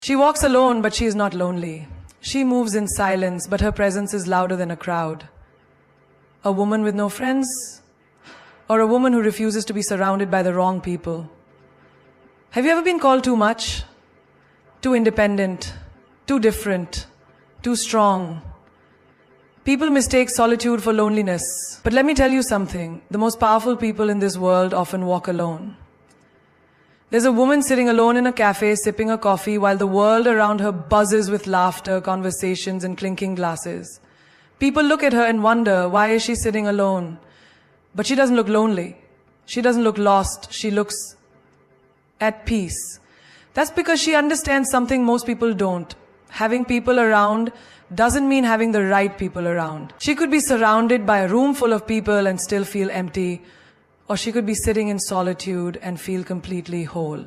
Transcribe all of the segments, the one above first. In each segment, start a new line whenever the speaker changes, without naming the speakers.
She walks alone, but she is not lonely. She moves in silence, but her presence is louder than a crowd. A woman with no friends, or a woman who refuses to be surrounded by the wrong people. Have you ever been called too much? Too independent, too different, too strong? People mistake solitude for loneliness. But let me tell you something. The most powerful people in this world often walk alone. There's a woman sitting alone in a cafe sipping a coffee while the world around her buzzes with laughter, conversations, and clinking glasses. People look at her and wonder, why is she sitting alone? But she doesn't look lonely. She doesn't look lost. She looks at peace. That's because she understands something most people don't. Having people around doesn't mean having the right people around. She could be surrounded by a room full of people and still feel empty, or she could be sitting in solitude and feel completely whole.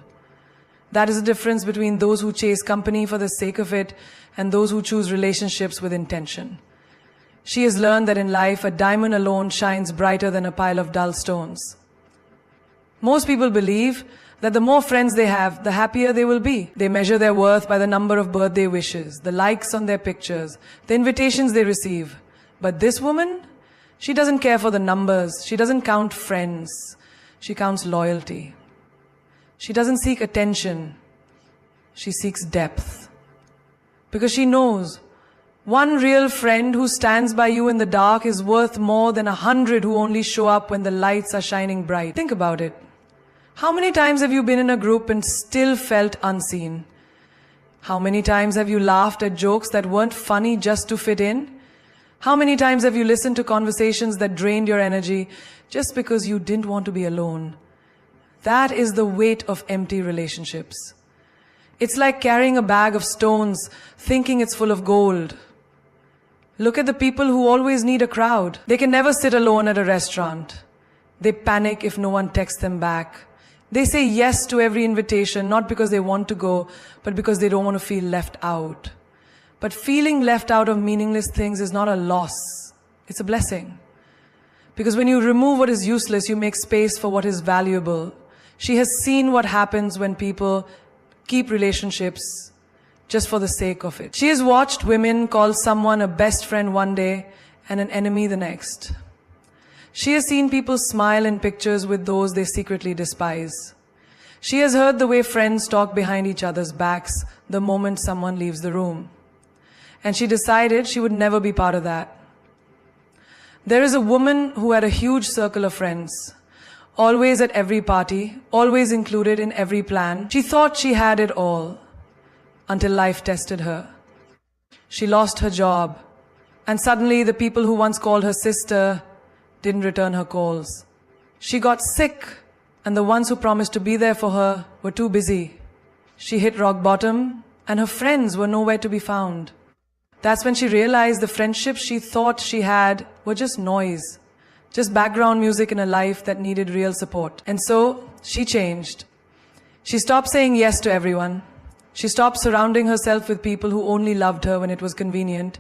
That is the difference between those who chase company for the sake of it and those who choose relationships with intention. She has learned that in life, a diamond alone shines brighter than a pile of dull stones. Most people believe that the more friends they have, the happier they will be. They measure their worth by the number of birthday wishes, the likes on their pictures, the invitations they receive. But this woman, she doesn't care for the numbers. She doesn't count friends. She counts loyalty. She doesn't seek attention. She seeks depth. Because she knows one real friend who stands by you in the dark is worth more than 100 who only show up when the lights are shining bright. Think about it. How many times have you been in a group and still felt unseen? How many times have you laughed at jokes that weren't funny just to fit in? How many times have you listened to conversations that drained your energy just because you didn't want to be alone? That is the weight of empty relationships. It's like carrying a bag of stones, thinking it's full of gold. Look at the people who always need a crowd. They can never sit alone at a restaurant. They panic if no one texts them back. They say yes to every invitation, not because they want to go, but because they don't want to feel left out. But feeling left out of meaningless things is not a loss. It's a blessing. Because when you remove what is useless, you make space for what is valuable. She has seen what happens when people keep relationships just for the sake of it. She has watched women call someone a best friend one day and an enemy the next. She has seen people smile in pictures with those they secretly despise. She has heard the way friends talk behind each other's backs the moment someone leaves the room. And she decided she would never be part of that. There is a woman who had a huge circle of friends, always at every party, always included in every plan. She thought she had it all, until life tested her. She lost her job, and suddenly the people who once called her sister didn't return her calls. She got sick, and the ones who promised to be there for her were too busy. She hit rock bottom, and her friends were nowhere to be found. That's when she realized the friendships she thought she had were just noise, just background music in a life that needed real support. And so she changed. She stopped saying yes to everyone. She stopped surrounding herself with people who only loved her when it was convenient.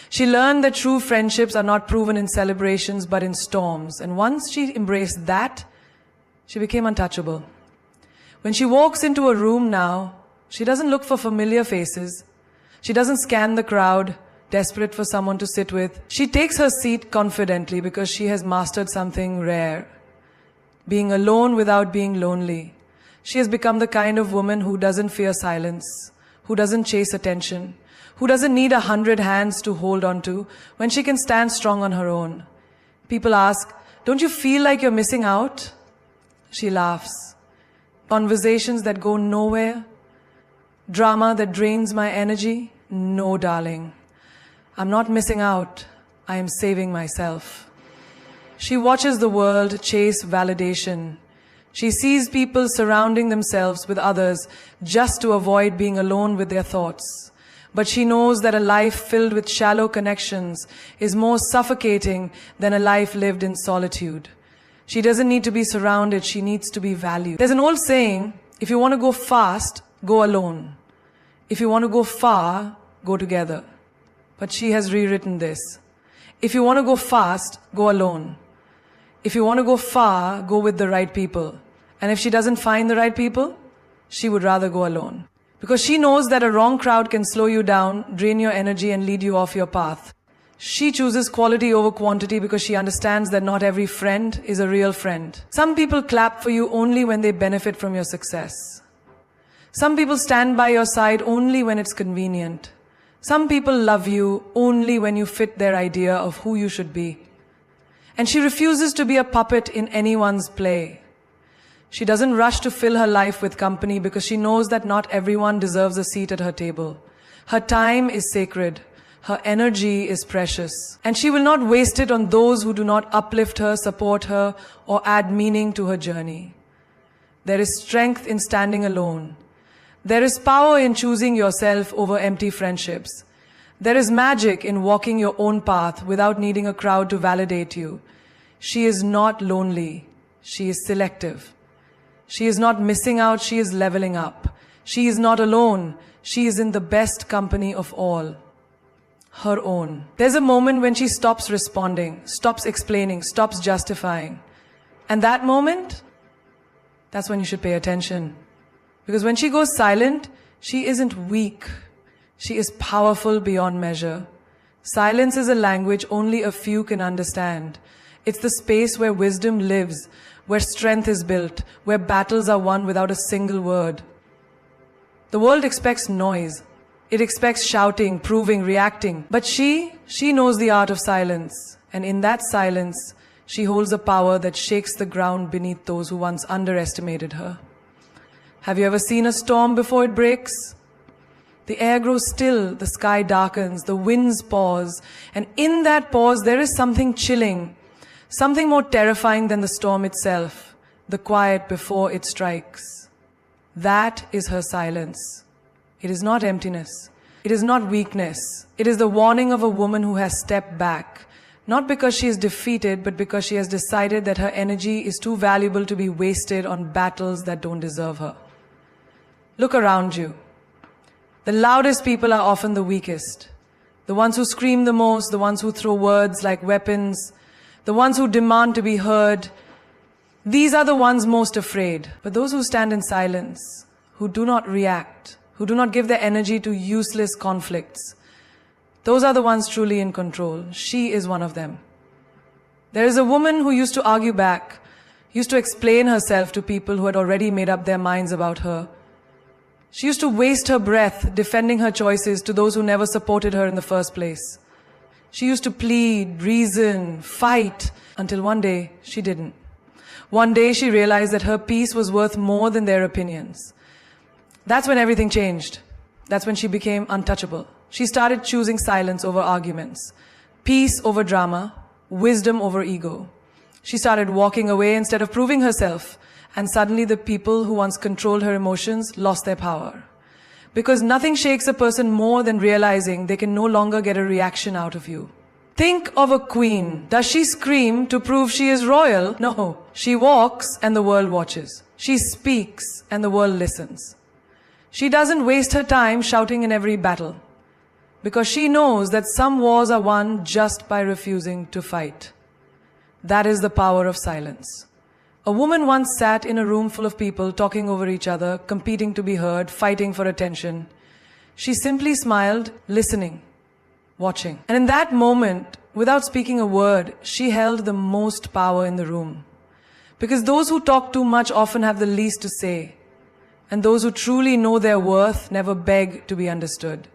She learned that true friendships are not proven in celebrations but in storms. And once she embraced that, she became untouchable. When she walks into a room now, she doesn't look for familiar faces. She doesn't scan the crowd, desperate for someone to sit with. She takes her seat confidently because she has mastered something rare. Being alone without being lonely. She has become the kind of woman who doesn't fear silence, who doesn't chase attention, who doesn't need 100 hands to hold on to when she can stand strong on her own. People ask, "Don't you feel like you're missing out?" She laughs. Conversations that go nowhere? Drama that drains my energy? No, darling. I'm not missing out. I am saving myself. She watches the world chase validation. She sees people surrounding themselves with others just to avoid being alone with their thoughts. But she knows that a life filled with shallow connections is more suffocating than a life lived in solitude. She doesn't need to be surrounded, she needs to be valued. There's an old saying, if you want to go fast, go alone. If you want to go far, go together. But she has rewritten this. If you want to go fast, go alone. If you want to go far, go with the right people. And if she doesn't find the right people, she would rather go alone. Because she knows that a wrong crowd can slow you down, drain your energy, and lead you off your path. She chooses quality over quantity because she understands that not every friend is a real friend. Some people clap for you only when they benefit from your success. Some people stand by your side only when it's convenient. Some people love you only when you fit their idea of who you should be. And she refuses to be a puppet in anyone's play. She doesn't rush to fill her life with company because she knows that not everyone deserves a seat at her table. Her time is sacred. Her energy is precious. And she will not waste it on those who do not uplift her, support her, or add meaning to her journey. There is strength in standing alone. There is power in choosing yourself over empty friendships. There is magic in walking your own path without needing a crowd to validate you. She is not lonely. She is selective. She is not missing out. She is leveling up. She is not alone. She is in the best company of all. Her own. There's a moment when she stops responding, stops explaining, stops justifying. And that moment, that's when you should pay attention. Because when she goes silent, she isn't weak. She is powerful beyond measure. Silence is a language only a few can understand. It's the space where wisdom lives, where strength is built, where battles are won without a single word. The world expects noise. It expects shouting, proving, reacting. But she knows the art of silence. And in that silence, she holds a power that shakes the ground beneath those who once underestimated her. Have you ever seen a storm before it breaks? The air grows still, the sky darkens, the winds pause. And in that pause, there is something chilling, something more terrifying than the storm itself, the quiet before it strikes. That is her silence. It is not emptiness. It is not weakness. It is the warning of a woman who has stepped back, not because she is defeated, but because she has decided that her energy is too valuable to be wasted on battles that don't deserve her. Look around you. The loudest people are often the weakest. The ones who scream the most, the ones who throw words like weapons, the ones who demand to be heard. These are the ones most afraid. But those who stand in silence, who do not react, who do not give their energy to useless conflicts, those are the ones truly in control. She is one of them. There is a woman who used to argue back, used to explain herself to people who had already made up their minds about her. She used to waste her breath defending her choices to those who never supported her in the first place. She used to plead, reason, fight, until one day she didn't. One day she realized that her peace was worth more than their opinions. That's when everything changed. That's when she became untouchable. She started choosing silence over arguments, peace over drama, wisdom over ego. She started walking away instead of proving herself. And suddenly the people who once controlled her emotions lost their power. Because nothing shakes a person more than realizing they can no longer get a reaction out of you. Think of a queen. Does she scream to prove she is royal? No. She walks and the world watches. She speaks and the world listens. She doesn't waste her time shouting in every battle. Because she knows that some wars are won just by refusing to fight. That is the power of silence. A woman once sat in a room full of people talking over each other, competing to be heard, fighting for attention. She simply smiled, listening, watching. And in that moment, without speaking a word, she held the most power in the room. Because those who talk too much often have the least to say. And those who truly know their worth never beg to be understood.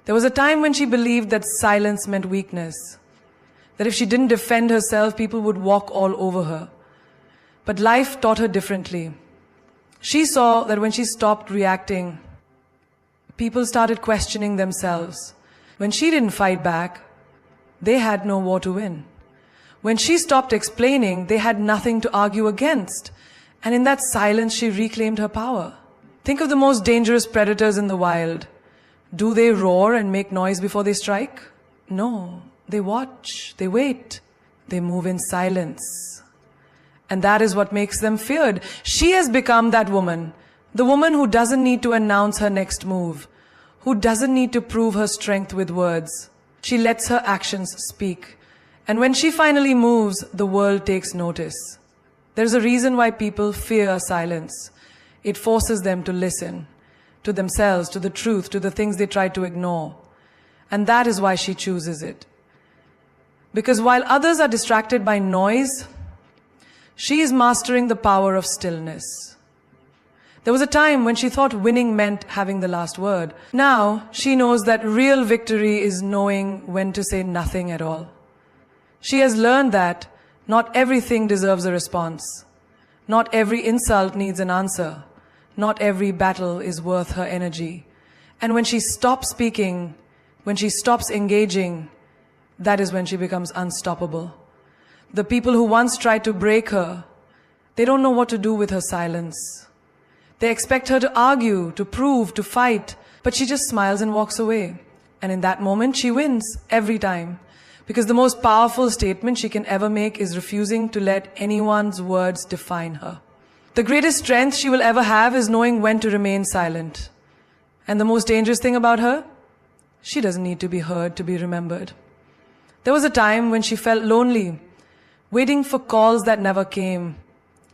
There was a time when she believed that silence meant weakness. That if she didn't defend herself, people would walk all over her. But life taught her differently. She saw that when she stopped reacting, people started questioning themselves. When she didn't fight back, they had no war to win. When she stopped explaining, they had nothing to argue against. And in that silence, she reclaimed her power. Think of the most dangerous predators in the wild. Do they roar and make noise before they strike? No. They watch, they wait, they move in silence. And that is what makes them feared. She has become that woman. The woman who doesn't need to announce her next move. Who doesn't need to prove her strength with words. She lets her actions speak. And when she finally moves, the world takes notice. There's a reason why people fear silence. It forces them to listen. to themselves, to the truth, to the things they try to ignore. And that is why she chooses it. Because while others are distracted by noise, she is mastering the power of stillness. There was a time when she thought winning meant having the last word. Now, she knows that real victory is knowing when to say nothing at all. She has learned that not everything deserves a response. Not every insult needs an answer. Not every battle is worth her energy. And when she stops speaking, when she stops engaging, that is when she becomes unstoppable. The people who once tried to break her, they don't know what to do with her silence. They expect her to argue, to prove, to fight, but she just smiles and walks away. And in that moment, she wins every time. Because the most powerful statement she can ever make is refusing to let anyone's words define her. The greatest strength she will ever have is knowing when to remain silent. And the most dangerous thing about her? She doesn't need to be heard to be remembered. There was a time when she felt lonely, waiting for calls that never came,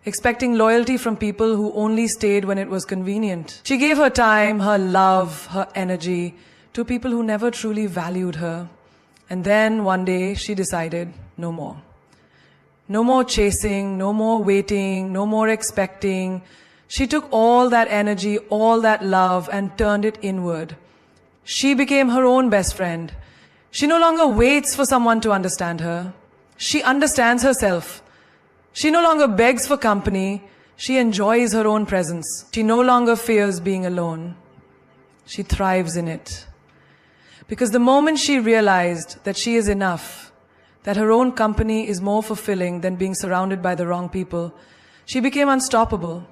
expecting loyalty from people who only stayed when it was convenient. She gave her time, her love, her energy to people who never truly valued her. And then one day she decided, no more. No more chasing, no more waiting, no more expecting. She took all that energy, all that love, and turned it inward. She became her own best friend. She no longer waits for someone to understand her. She understands herself. She no longer begs for company. She enjoys her own presence. She no longer fears being alone. She thrives in it. Because the moment she realized that she is enough, that her own company is more fulfilling than being surrounded by the wrong people, she became unstoppable.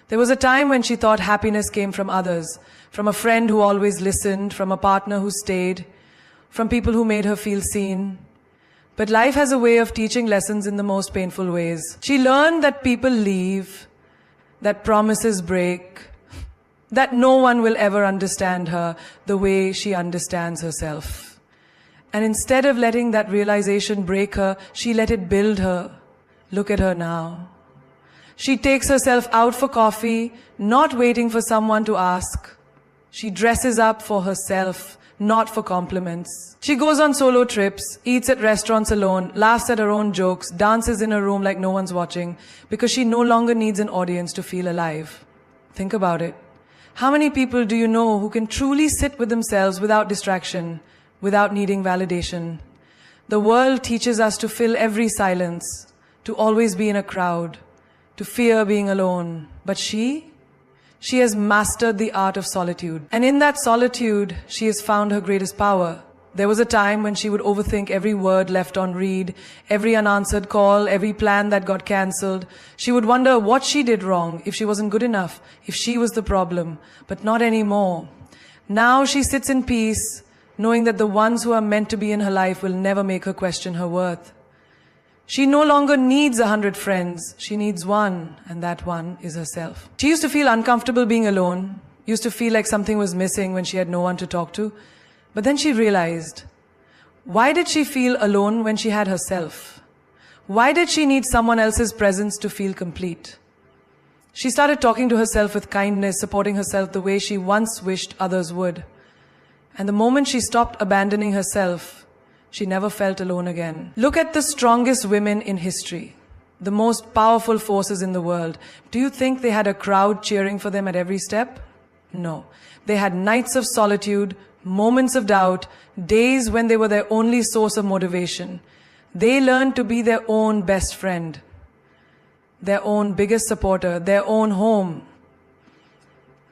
There was a time when she thought happiness came from others, from a friend who always listened, from a partner who stayed, from people who made her feel seen. But life has a way of teaching lessons in the most painful ways. She learned that people leave, that promises break, that no one will ever understand her the way she understands herself. And instead of letting that realization break her, she let it build her. Look at her now. She takes herself out for coffee, not waiting for someone to ask. She dresses up for herself, not for compliments. She goes on solo trips, eats at restaurants alone, laughs at her own jokes, dances in her room like no one's watching, because she no longer needs an audience to feel alive. Think about it. How many people do you know who can truly sit with themselves without distraction, without needing validation? The world teaches us to fill every silence, to always be in a crowd, to fear being alone. But she has mastered the art of solitude. And in that solitude, she has found her greatest power. There was a time when she would overthink every word left on read, every unanswered call, every plan that got cancelled. She would wonder what she did wrong, if she wasn't good enough, if she was the problem. But not anymore. Now she sits in peace, knowing that the ones who are meant to be in her life will never make her question her worth. She no longer needs 100 friends. She needs one, and that one is herself. She used to feel uncomfortable being alone, used to feel like something was missing when she had no one to talk to. But then she realized, why did she feel alone when she had herself? Why did she need someone else's presence to feel complete? She started talking to herself with kindness, supporting herself the way she once wished others would. And the moment she stopped abandoning herself, she never felt alone again. Look at the strongest women in history, the most powerful forces in the world. Do you think they had a crowd cheering for them at every step? No. They had nights of solitude, moments of doubt, days when they were their only source of motivation. They learned to be their own best friend, their own biggest supporter, their own home.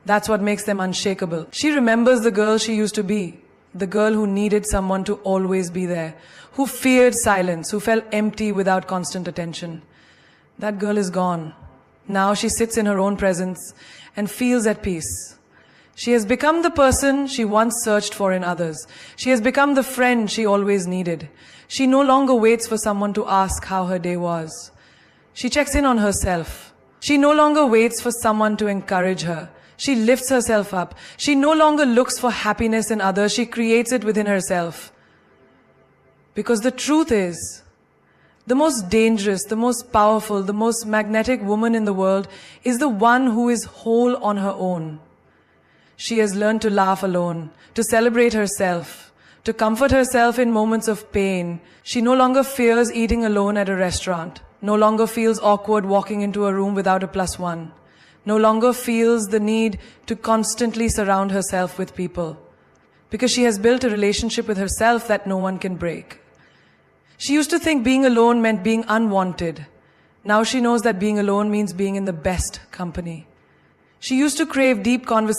That's what makes them unshakable. She remembers the girl she used to be, the girl who needed someone to always be there, who feared silence, who felt empty without constant attention. That girl is gone. Now she sits in her own presence and feels at peace. She has become the person she once searched for in others. She has become the friend she always needed. She no longer waits for someone to ask how her day was. She checks in on herself. She no longer waits for someone to encourage her. She lifts herself up. She no longer looks for happiness in others. She creates it within herself. Because the truth is, the most dangerous, the most powerful, the most magnetic woman in the world is the one who is whole on her own. She has learned to laugh alone, to celebrate herself, to comfort herself in moments of pain. She no longer fears eating alone at a restaurant, no longer feels awkward walking into a room without a +1, no longer feels the need to constantly surround herself with people, because she has built a relationship with herself that no one can break. She used to think being alone meant being unwanted. Now she knows that being alone means being in the best company. She used to crave deep conversations